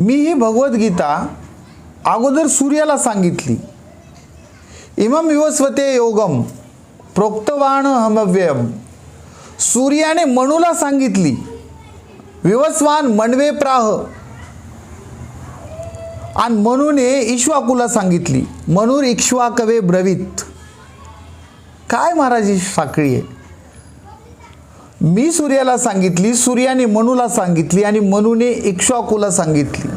मी ही भगवद्गीता अगोदर सूर्याला सांगितली. इमं विवस्वते योगम प्रोक्तवान हमव्ययम. सूर्याने मनुला सांगितली. विवस्वान मनवे प्राह. आणि मनुने इक्ष्वाकुला सांगितली. मनुर इक्ष्वाकवे ब्रवीत. काय महाराज ही साखळी आहे. मी सूर्याला सांगितली, सूर्याने मनुला सांगितली आणि मनुने इक्ष्वाकुला सांगितली.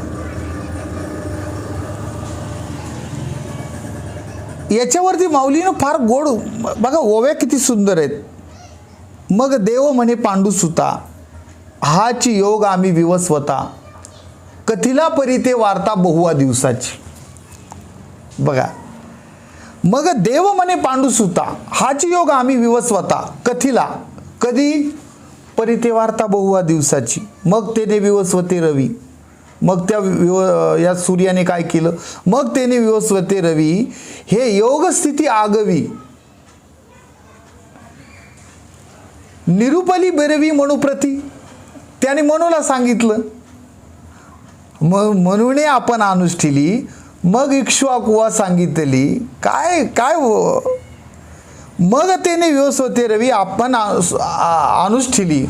याच्यावरती माऊलीनं फार गोड बघा ओव्या किती सुंदर आहेत. मग देव म्हणे पांडुसुता, हाची योग आम्ही विवस्वता, कथिला परी ते वार्ता बहुवा दिवसाची. बघा, मग देव म्हणे पांडुसुता, हाची योग आम्ही विवस्वता, कथिला कधी परी ते वार्ता बहुवा दिवसाची. मग त्याने विवस्वते रवी. मग या सूर्याने काय केलं. मग त्याने विवस्वते रवी हे योग स्थिती आगवी. निरुपली बेरवी मनुप्रती. त्याने मनुला सांगितलं. मग मनुने आपण अनुष्ठिली. मग इक्ष्वाकुवा सांगितली. काय काय मग त्याने विवस्वते रवी आपण अनुष्ठिली.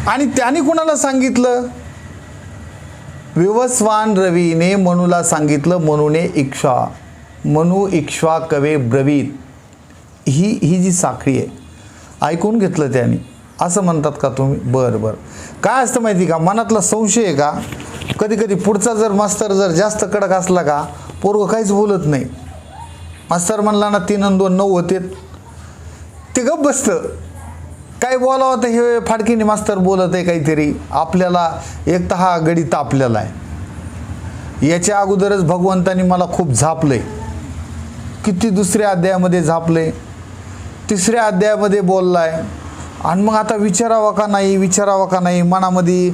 आणि त्याने कुणाला सांगितलं. विवस्वान रवीने मनुला सांगितलं. मनुने इक्ष्वा. मनु इक्ष्वा कवे ब्रवीत. ही जी साखळी आहे ऐकून घेतलं त्याने. असं म्हणतात का तुम्ही. बरं बरं. काय असतं माहिती का, मनातला संशय आहे का, कधी कधी पुढचा जर मास्तर जर जास्त कडक असला का पोरगं काहीच बोलत नाही. मास्तर म्हणला ना 3 आणि 2 9 होते, ते गप बसतं. काय बोलावं तर हे फाडकीने मास्तर बोलत आहे काहीतरी. आपल्याला एक तर हा गडी तापलेला आहे. याच्या अगोदरच भगवंतानी मला खूप झापलंय. किती दुसऱ्या अध्यायामध्ये झापले, तिसऱ्या अध्यायामध्ये बोललाय. आणि मग आता विचारावं का नाही मनामध्ये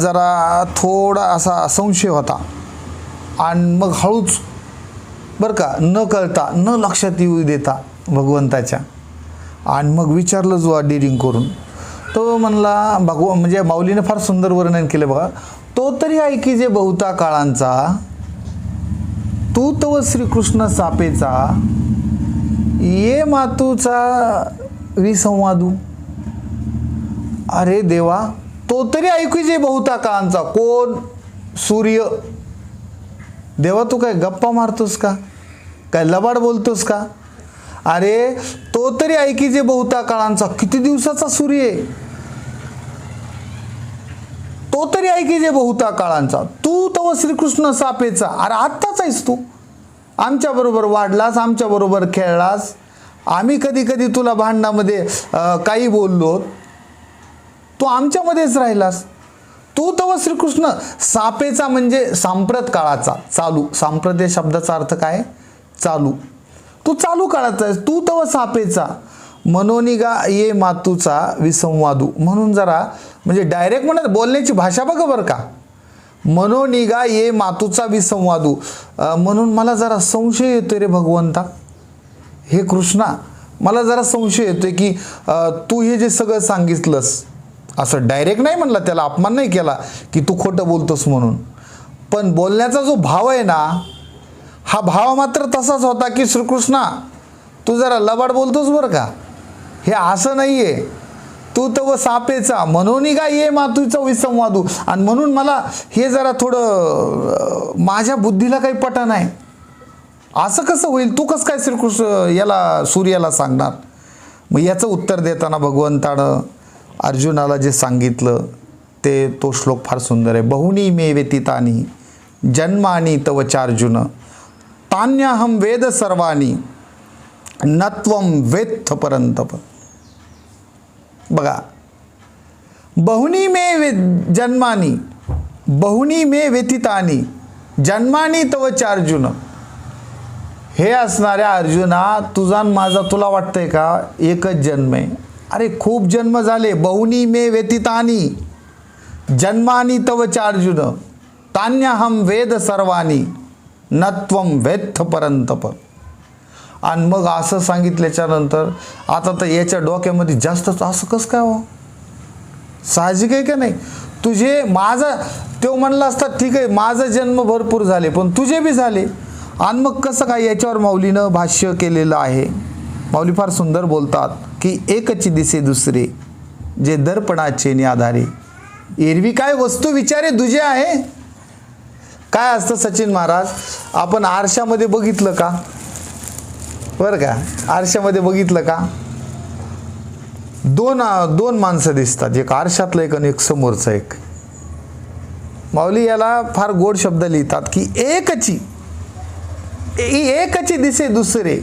जरा थोडा असा संशय होता. आणि मग हळूच बरं का, न कळता न लक्षात येऊ देता भगवंताच्या. आणि मग विचारलं जो डिरिंग करून. तो म्हणला म्हणजे माऊलीने फार सुंदर वर्णन केलं बघा. तो तरी ऐकी जे बहुता काळांचा, तू तव श्रीकृष्ण सापेचा, ये मातूचा विसंवादू. अरे देवा, तो तरी ऐकू जे बहुता काळांचा. कोण. सूर्य. देवा तू काय गप्पा मारतोस का, काय लबाड बोलतोस का. अरे तो तरी ऐकी जे बहुता काळांचा. किती दिवसाचा सूर्य आहे. तो तरी ऐकी जे बहुता काळांचा, तू तव श्रीकृष्ण सापेचा. अरे आत्ताच आहेस तू. आमच्या बरोबर वाढलास, आमच्या बरोबर खेळलास. आम्ही कधी कधी तुला भांडणामध्ये काही बोललो, तू आमच्यामध्येच राहिलास. तू तव श्रीकृष्ण सापेचा म्हणजे सांप्रत काळाचा. चालू. सांप्रत या शब्दाचा अर्थ काय. चालू. तू चालू काळाचा आहेस. तू तव सापेचा. मनोनिगा ये मातूचा विसंवादू. म्हणून जरा म्हणजे डायरेक्ट म्हणत बोलण्याची भाषा बघा बरं का. मनोनिगा ये मातूचा विसंवादू. म्हणून मला जरा संशय येतोय रे भगवंता. हे कृष्णा, मला जरा संशय येतोय की तू हे जे सगळं सांगितलंस, असं डायरेक्ट नाही म्हणला, त्याला अपमान नाही केला की तू खोटं बोलतोस म्हणून. पण बोलण्याचा जो भाव आहे ना, हा भाव मात्र तसाच होता की श्रीकृष्णा तू जरा लबाड बोलतोस बरं का. हे असं नाही आहे. तू तव सापेचा मनोनिगा ये मातूचा विसंवादू. आणि म्हणून मला हे जरा थोडं माझ्या बुद्धीला काही पटा नाही. असं कसं होईल. तू कसं काय श्रीकृष्ण याला सूर्याला सांगणार. मग याचं उत्तर देताना भगवंतानं अर्जुनाला जे सांगितलं तो श्लोक फार सुंदर आहे. बहुनी मे व्यतीतानी जन्मानी तव चार्जुन, तान्याहम वेद सर्वाणी नत्वम वेत्थ परंतप. बघा, बहुनी मे जन्मानी, बहुनी मे व्यतीतानी जन्मानी तव चार्जुन. हे असणाऱ्या अर्जुना, तुझा माझा तुला वाटतंय का एकच जन्म आहे. अरे खूप जन्म झाले. बहुनी मे व्यतीतानी जन्मानी तव चार्जुन, तान्याहम वेद सर्वाणी नत्वम वेत्थ परंतप. आणि मग असं सांगितल्याच्या नंतर आता तर याच्या डोक्यामध्ये जास्तच असं कसं काय हो. साहजिक आहे का नाही? तुझे माझा तो म्हणला असता ठीक आहे माझा जन्म भरपूर झाले पण तुझे बी झाले. आणि मग कसं काय? याच्यावर माऊलीनं भाष्य केलेलं आहे. माऊली फार सुंदर बोलतात की एकची दिसे दुसरे जे दर्पणाचे निआधारे. एरवी काय वस्तू विचारे दुजे आहे. काय असतं सचिन महाराज, आपण आरशामध्ये बघितलं का? बरं का, आरशामध्ये बघितलं का? दोन माणसं दिसतात, एक आरशातलं एक आणि एक समोरचं एक. माऊली याला फार गोड शब्द लिहितात की एकची दिसे दुसरे.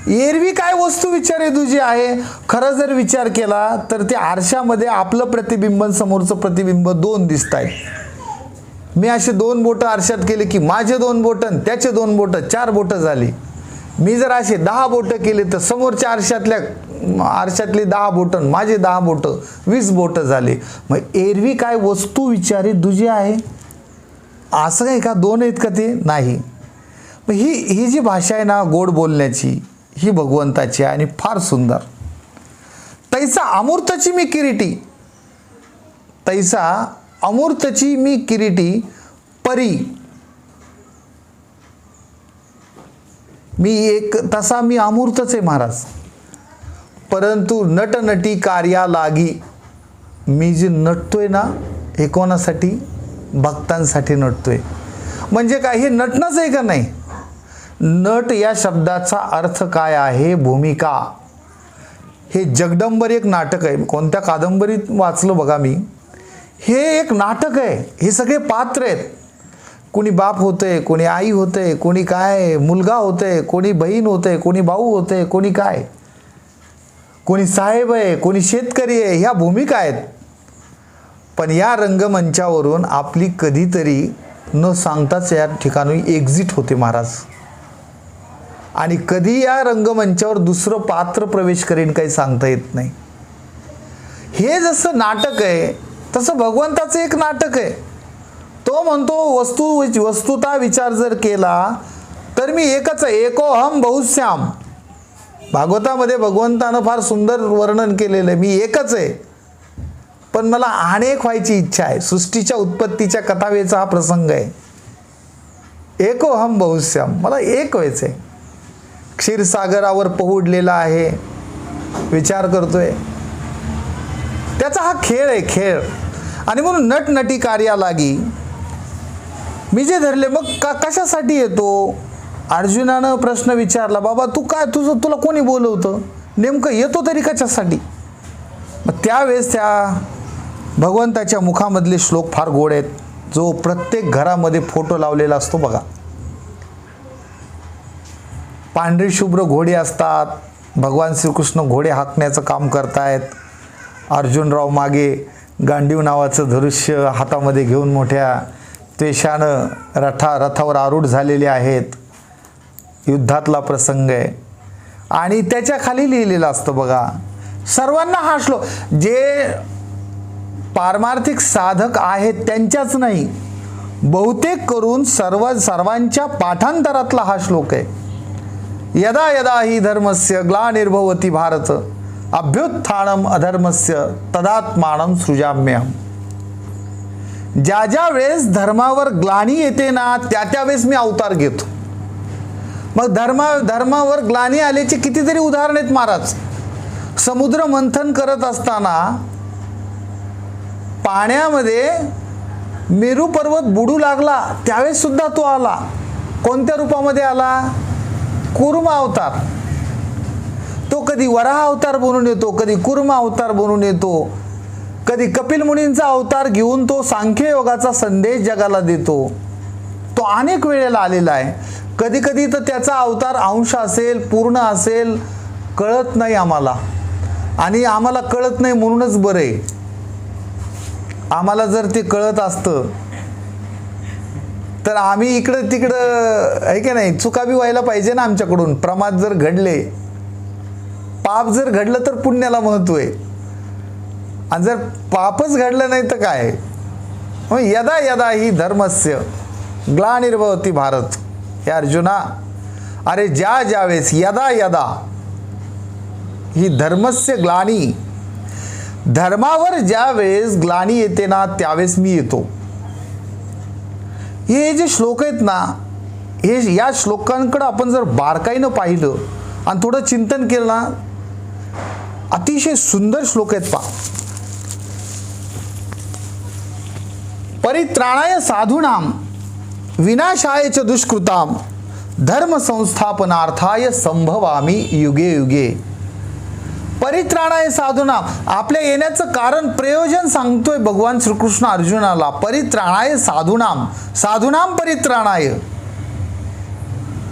एरवी काय वस्तू विचारे तुझी आहे. खरं जर विचार केला तर त्या आरशामध्ये आपलं प्रतिबिंब समोरचं प्रतिबिंब दोन दिसत आहेत. मी असे 2 बोटं आरशात केले की माझे 2 बोटं त्याचे 2 बोटं 4 बोटं झाली. मी जर असे 10 बोटं केले तर समोरच्या आरशातले 10 बोटं माझे 10 बोटं 20 बोटं झाले. मग एरवी काय वस्तू विचारे तुझी आहे. असं काय का 2 आहेत का ते? नाही. मग ही जी भाषा आहे ना गोड बोलण्याची ही भगवंताची आहे आणि फार सुंदर. तैसा अमूर्तची मी किरीटी, तैसा अमूर्तची मी किरीटी परी. तसा मी अमूर्तच आहे महाराज, परंतु नटनटी कार्या लागी. मी जे नटतोय ना हे कोणासाठी? भक्तांसाठी नटतोय. म्हणजे काय हे नटणंच आहे का नाही? नट या शब्दाचा अर्थ काय आहे? भूमिका. हे जगदंबर एक नाटक आहे. कोणत्या कादंबरीत वाचलं बघा मी. हे एक नाटक आहे. हे सगळे पात्र आहेत. कोणी बाप होतंय, कोणी आई होतंय, कोणी काय मुलगा होतंय, कोणी बहीण होतंय, कोणी भाऊ होतंय, कोणी काय, कोणी साहेब आहे, कोणी शेतकरी आहे. ह्या भूमिका आहेत. पण या रंगमंचावरून आपली कधीतरी न सांगताच या ठिकाणी एक्झिट होते महाराज. आणि कधी या रंगमंचावर दुसरं पात्र प्रवेश करेन काही सांगता येत नाही. हे जसं नाटक आहे तसं भगवंताचं एक नाटक आहे. तो म्हणतो वस्तुता विचार जर केला तर मी एकच आहे. एकोहम बहुश्याम. भागवतामध्ये भगवंतानं फार सुंदर वर्णन केलेलं आहे. मी एकच आहे पण मला अनेक व्हायची इच्छा आहे. सृष्टीच्या उत्पत्तीच्या कथावेचा हा प्रसंग आहे. एकोहम बहुश्याम, मला एक व्हायचं आहे. क्षीरसागरावर पहुडलेला आहे, विचार करतोय. त्याचा हा खेळ आहे, खेळ. आणि म्हणून नटनटी कार्या लागी मी जे धरले. मग कशासाठी येतो? अर्जुनानं प्रश्न विचारला, बाबा तू काय तुला कोणी बोलवतं? नेमकं येतो तरी कशासाठी? मग त्यावेळेस त्या भगवंताच्या मुखामधले श्लोक फार गोड आहेत. जो प्रत्येक घरामध्ये फोटो लावलेला असतो बघा. पांढरी शुभ्र घोडे असतात. भगवान श्रीकृष्ण घोडे हाकण्याचं काम करतायत. अर्जुनराव मागे गांडीव नावाचं धनुष्य हातामध्ये घेऊन मोठ्या त्वेषानं रथावर आरूढ झालेले आहेत. युद्धातला प्रसंग आहे. आणि त्याच्या खाली लिहिलेलं असतं बघा. सर्वांना हा श्लोक, जे पारमार्थिक साधक आहेत त्यांच्याच नाही, बहुतेक करून सर्वांच्या पाठांतरातला हा श्लोक आहे. यदा यदा हि धर्मस्य ग्लानिर्भवति भारत अभ्युत्थानम अधर्मस्य तदात्मानं सृजाम्यहम्. ज्या ज्या वेळेस धर्मावर ग्लानी येते ना त्या वेळेस मी अवतार घेतो. मग धर्मावर ग्लानी आल्याची कितीतरी उदाहरण आहेत महाराज. समुद्र मंथन करत असताना पाण्यामध्ये मेरू पर्वत बुडू लागला त्यावेळेस सुद्धा तो आला. कोणत्या रूपामध्ये आला? कूर्म अवतार. तो कधी वराह अवतार बनून येतो, कधी कूर्म अवतार बनून येतो, कधी कपिल मुनींचा अवतार घेऊन तो सांख्य योगाचा संदेश जगाला देतो. तो अनेक वेळेला आलेला आहे. कधी कधी तर त्याचा अवतार अंश असेल, पूर्ण असेल, कळत नाही आम्हाला. आणि आम्हाला कळत नाही म्हणूनच बरं आहे. आम्हाला जर ते कळत असतं तर आम्ही इकडं तिकडं आहे की नाही, चुका बी व्हायला पाहिजे ना आमच्याकडून. प्रमाद जर घडले, पाप जर घडलं तर पुण्याला महत्व आहे. आणि जर पापच घडलं नाही तर काय? यदा यदा ही धर्मस्य ग्लानिर्भवति भारत. हे अर्जुना, अरे ज्या ज्यावेळेस यदा यदा ही धर्मस्य ग्लानी, धर्मावर ज्या वेळेस ग्लानी येते ना त्यावेळेस मी येतो. हे जे श्लोक आहेत ना, हे या श्लोकांकडे आपण जर बारकाईनं पाहिलं आणि थोडं चिंतन केलं ना, अतिशय सुंदर श्लोक आहेत. पहा, परित्राणाय साधूनाम विनाशाय च दुष्कृताम धर्म संस्थापनार्थाय संभवामी युगे युगे. परित्राणाय साधूनाम, आपल्या येण्याचं कारण प्रयोजन सांगतोय भगवान श्रीकृष्ण अर्जुनाला. परित्राणाय साधूनाम, साधूनाम परित्राणाय,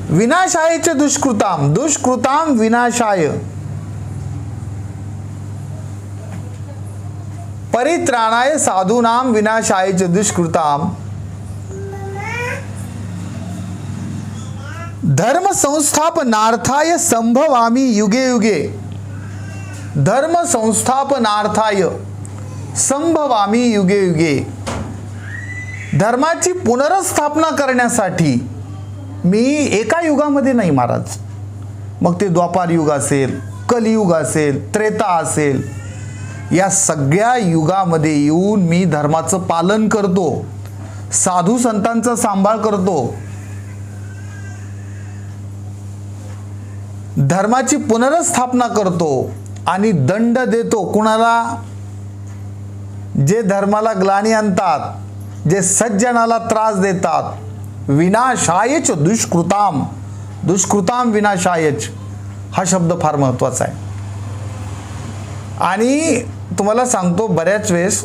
विनाशाय च दुष्कृताम, दुष्कृताम विनाशाय. परित्राणाय साधूनाम विनाशाय च दुष्कृताम धर्म संस्थापनार्थाय संभवामी युगे युगे. धर्म संस्थापनार्थाय संभवामी युगे युगे. धर्माची पुनर्स्थापना करण्यासाठी मी एका युगामध्ये नाही महाराज, मग ते द्वापार युग असेल, कलियुग असेल, त्रेता असेल, या सगळ्या युगामध्ये येऊन मी धर्माचं पालन करतो, साधू संतांचा सांभाळ करतो, धर्माची पुनर्स्थापना करतो आणि दंड देतो. कुणाला? जे धर्माला ग्लानी आणतात, जे सज्जनाला त्रास देतात. विनाशायच दुष्कृताम, दुष्कृताम विनाशायच हा शब्द फार महत्त्वाचा आहे. आणि तुम्हाला सांगतो, बऱ्याच वेळेस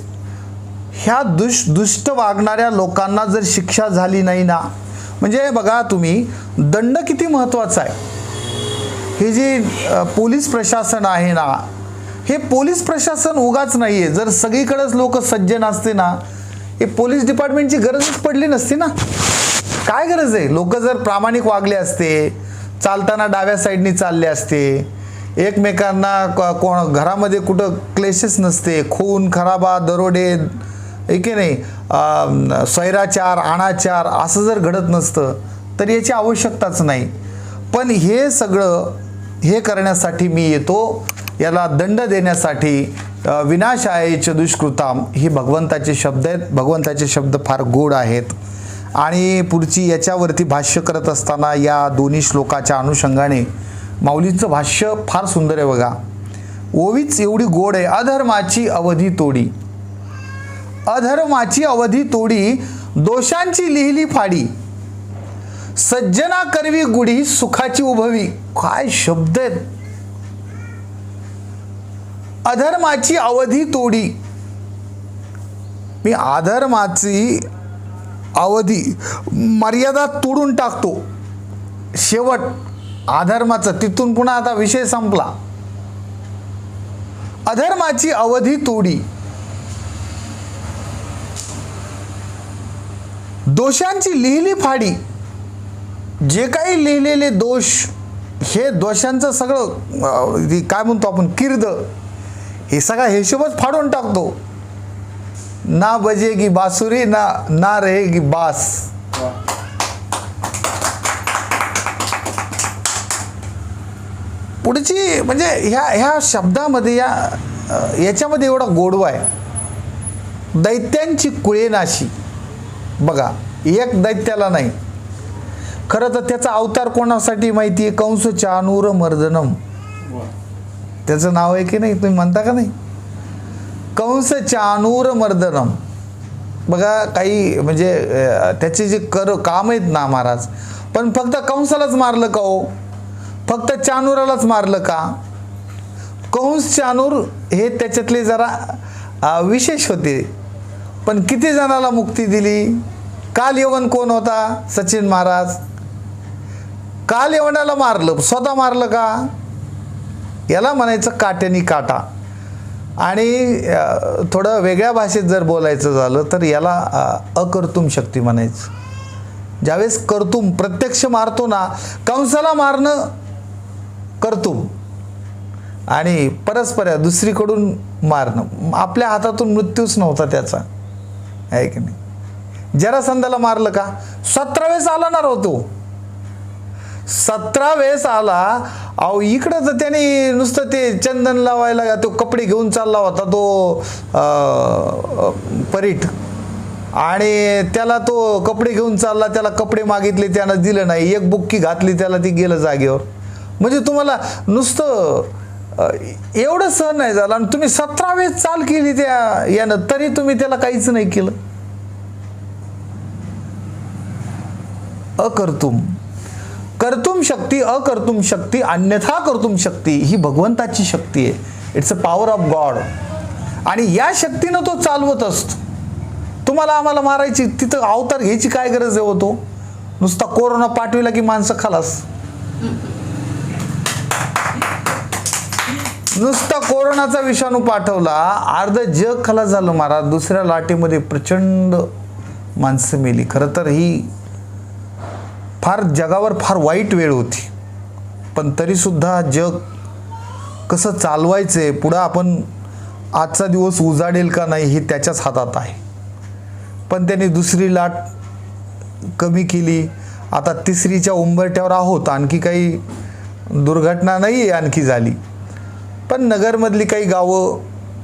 ह्या दुष्ट वागणाऱ्या लोकांना जर शिक्षा झाली नाही ना, म्हणजे बघा तुम्ही, दंड किती महत्त्वाचा आहे. हे जे पोलीस प्रशासन आहे ना, हे पोलीस प्रशासन उगाच नाही आहे. जर सगळीकडेच लोक सज्जन असते ना, हे पोलीस डिपार्टमेंटची गरजच पडली नसती ना. काय गरज आहे? लोक जर प्रामाणिक वागले असते, चालताना डाव्या साईडनी चालले असते, एकमेकांना कोण घरामध्ये कुठं क्लेशच नसते, खून खराबा, दरोडे, एक नाही, स्वैराचार, अनाचार असं जर घडत नसतं तर याची आवश्यकताच नाही. पण हे सगळं हे करण्यासाठी मी येतो, याला दंड देण्यासाठी. विनाशायच दुष्कृताम हे भगवंताचे शब्द आहेत. भगवंताचे शब्द फार गोड आहेत. आणि पुढची याच्यावरती भाष्य करत असताना या दोन्ही श्लोकाच्या अनुषंगाने माऊलींचं भाष्य फार सुंदर आहे बघा. ओवीच एवढी गोड आहे. अधर्माची अवधी तोडी, अधर्माची अवधी तोडी, दोषांची लिहिली फाडी, सज्जना करवी गुढी, सुखाची उभवी. काय शब्द आहेत. अधर्माची अवधी तोडी, मी अधर्माची अवधी मर्यादा तोडून टाकतो. शेवट अधर्माचा, तिथून पुन्हा आता विषय संपला. अधर्माची अवधी तोडी, दोषांची लिहिली फाडी. जे काही लिहिलेले दोष, हे दोषांचं सगळं काय म्हणतो आपण, कीर्द, हे सगळा हिशोबच फाडून टाकतो. ना बजेगी बासुरी, ना रहेगी बास. पुढची म्हणजे ह्या शब्दामध्ये याच्यामध्ये एवढा गोडवा आहे. दैत्यांची कुळेनाशी. बघा, एक दैत्याला नाही, खरं तर त्याचा अवतार कोणासाठी माहिती आहे? कंस चाणूर मर्दनम, त्याचं नाव आहे की नाही, तुम्ही म्हणता का नाही? कंस चाणूर मर्दनम. बघा, काही म्हणजे त्याचे जे काम आहेत ना महाराज, पण फक्त कंसालाच मारलं का हो? फक्त चाणूरालाच मारलं का? कंस चाणूर हे त्याच्यातले जरा विशेष होते, पण किती जणाला मुक्ती दिली? कालयवन कोण होता? सचिन महाराज. कालयवनाला मारलं, स्वतः मारलं का? याला म्हणायचं काट्यानी काटा. आणि थोडं वेगळ्या भाषेत जर बोलायचं झालं तर याला अकर्तुम शक्ती म्हणायचं. ज्यावेळेस कर्तुम प्रत्यक्ष मारतो ना, कंसाला मारणं कर्तुम, आणि परस्पर दुसरीकडून मारणं. आपल्या हातातून मृत्यूच नव्हता त्याचा, आहे की नाही? जरासंधाला मारलं का? 17 वेळेस आला ना होतो. 17 वेळेस आला. अहो इकडं तर त्याने नुसतं ते चंदन लावायला तो कपडे घेऊन चालला होता तो परीठ, आणि त्याला तो कपडे घेऊन चालला, त्याला कपडे मागितले त्यानं दिलं नाही, एक बुक्की घातली त्याला, ती गेलं जागेवर. म्हणजे तुम्हाला नुसतं एवढं सहन नाही झालं आणि तुम्ही 17 वेळेस चाल केली त्या यानं, तरी तुम्ही त्याला काहीच नाही केलं. अकर्तुम, कर्तुम शक्ती, अकर्तुम शक्ती, अन्यथा कर्तुम शक्ती ही भगवंताची शक्ती आहे. It's a power of God. आणि या शक्तीनं तो चालवत असतो. तुम्हाला आम्हाला मारायची, तिथं अवतार घ्यायची काय गरज आहे होतो? नुसता कोरोना पाठविला की माणसं खलास. नुसता कोरोनाचा विषाणू पाठवला, अर्ध जग खलास झालं महाराज. दुसऱ्या लाटेमध्ये प्रचंड माणसं मेली. खरं तर ही फार जगावर फार वाईट वेळ होती, पण तरीसुद्धा जग कसं चालवायचं पुढं, आपण आजचा दिवस उजाडेल का नाही हे त्याच्याच हातात आहे. पण त्यांनी दुसरी लाट कमी केली. आता तिसरीच्या उंबरठ्यावर आहोत. आणखी काही दुर्घटना नाही आणखी झाली, पण नगरमधली काही गावं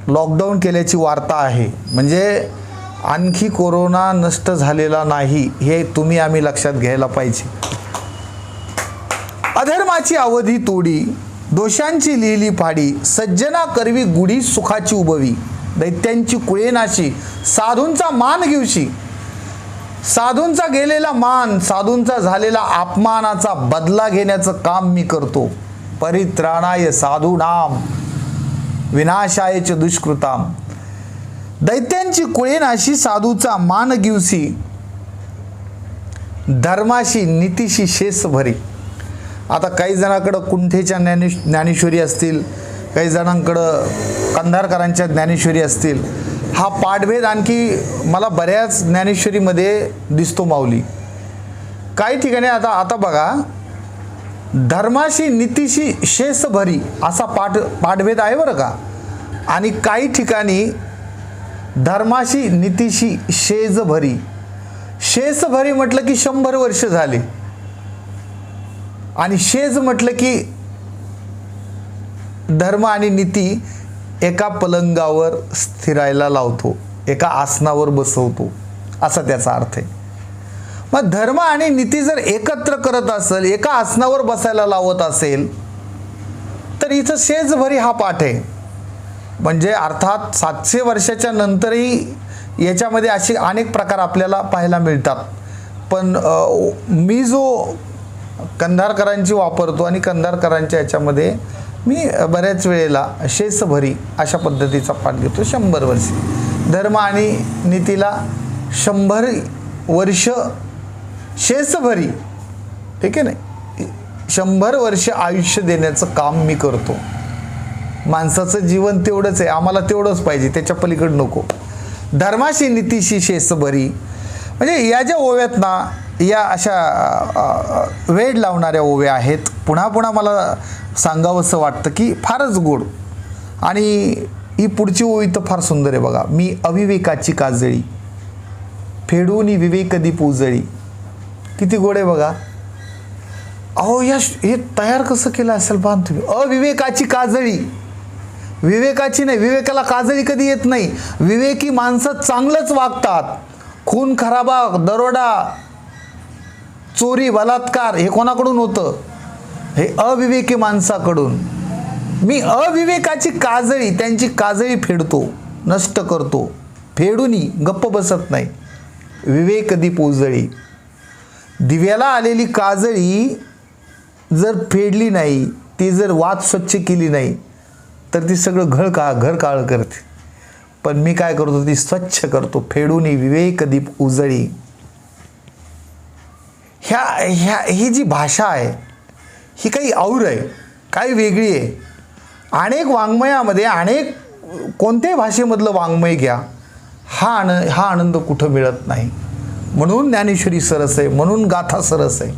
लॉकडाऊन केल्याची वार्ता आहे. म्हणजे आणखी कोरोना नष्ट झालेला नाही, हे तुम्ही आम्ही लक्षात घ्यायला पाहिजे. अधर्माची अवधी तोडी, दोषांची लिहिली फाडी, सज्जना करवी गुढी सुखाची उभवी, दैत्यांची कुळेनाशी, साधूंचा मान घेऊशी. साधूंचा गेलेला मान, साधूंचा झालेला अपमानाचा बदला घेण्याचं काम मी करतो. परित्राणाय साधूनाम विनाशाय च दुष्कृताम. दैत्यांची कुळेनाशी, साधूचा मान घेऊसी, धर्माशी नीतीशी शेष भरी. आता काही जणांकडं कुंठेच्या ज्ञानेश्वरी असतील, काही जणांकडं कंधारकरांच्या ज्ञानेश्वरी असतील. हा पाठभेद आणखी मला बऱ्याच ज्ञानेश्वरीमध्ये दिसतो माऊली. काही ठिकाणी आता बघा, धर्माशी नीतीशी शेष भरी असा पाठभेद आहे बरं का. आणि काही ठिकाणी धर्माशी नीतीशी शेज भरी. शेष भरी म्हटलं की 100 वर्ष झाले, आणि शेज म्हटलं की धर्म आणि नीती एका पलंगावर स्थिरायला लावतो, एका आसनावर बसवतो, असा त्याचा अर्थ आहे. मग धर्म आणि नीती जर एकत्र करत असेल, एका आसनावर बसायला लावत असेल, तर इथं शेजभरी हा पाठ आहे. म्हणजे अर्थात 700 वर्षाच्या नंतरही याच्यामध्ये असे अनेक प्रकार आपल्याला पाहायला मिळतात. पण मी जो कंधारकरांची वापरतो आणि कंधारकरांच्या याच्यामध्ये मी बऱ्याच वेळेला शेषभरी अशा पद्धतीचा पाठ घेतो. 100 वर्ष धर्म आणि नीतीला 100 वर्ष शेषभरी, ठीक आहे नाही, 100 वर्ष आयुष्य देण्याचं काम मी करतो. माणसाचं जीवन तेवढंच आहे, आम्हाला तेवढंच पाहिजे, त्याच्या पलीकडे नको. धर्माशी नीतीशी शेषभरी म्हणजे या ज्या ओव्यात ना, या अशा वेड लावणाऱ्या ओव्या आहेत. पुन्हा पुन्हा मला सांगावंसं वाटतं की फारच गोड. आणि ही पुढची ओवी तर फार सुंदर आहे बघा. मी अविवेकाची काजळी, फेडून विवेक दीप उजळी. किती गोड आहे बघा. अहो हे तयार कसं केलं असेल पाहा तुम्ही. अविवेकाची काजळी, विवेकाची नाही, विवेकाला काजळी कधी येत नाही. विवेकी माणसं चांगलंच वागतात. खून खराबा, दरोडा, चोरी, बलात्कार हे कोणाकडून होतं? हे अविवेकी माणसाकडून. मी अविवेकाची काजळी, त्यांची काजळी फेडतो, नष्ट करतो. फेडूनी गप्प बसत नाही. विवेक दीप उजळी. दिव्याला आलेली काजळी जर फेडली नाही, ती जर वात स्वच्छ केली नाही, तर ती सगळं घर काळ करते. पण मी काय करतो, ती स्वच्छ करतो. फेडूनी विवेक दीप उजळी. ही जी भाषा आहे ही काही और आहे, काही वेगळी आहे. अनेक वाङ्मयामध्ये, अनेक कोणत्याही भाषेमधलं वाङ्मय घ्या, हा आनंद कुठं मिळत नाही. म्हणून ज्ञानेश्वरी सरस आहे, म्हणून गाथा सरस आहे.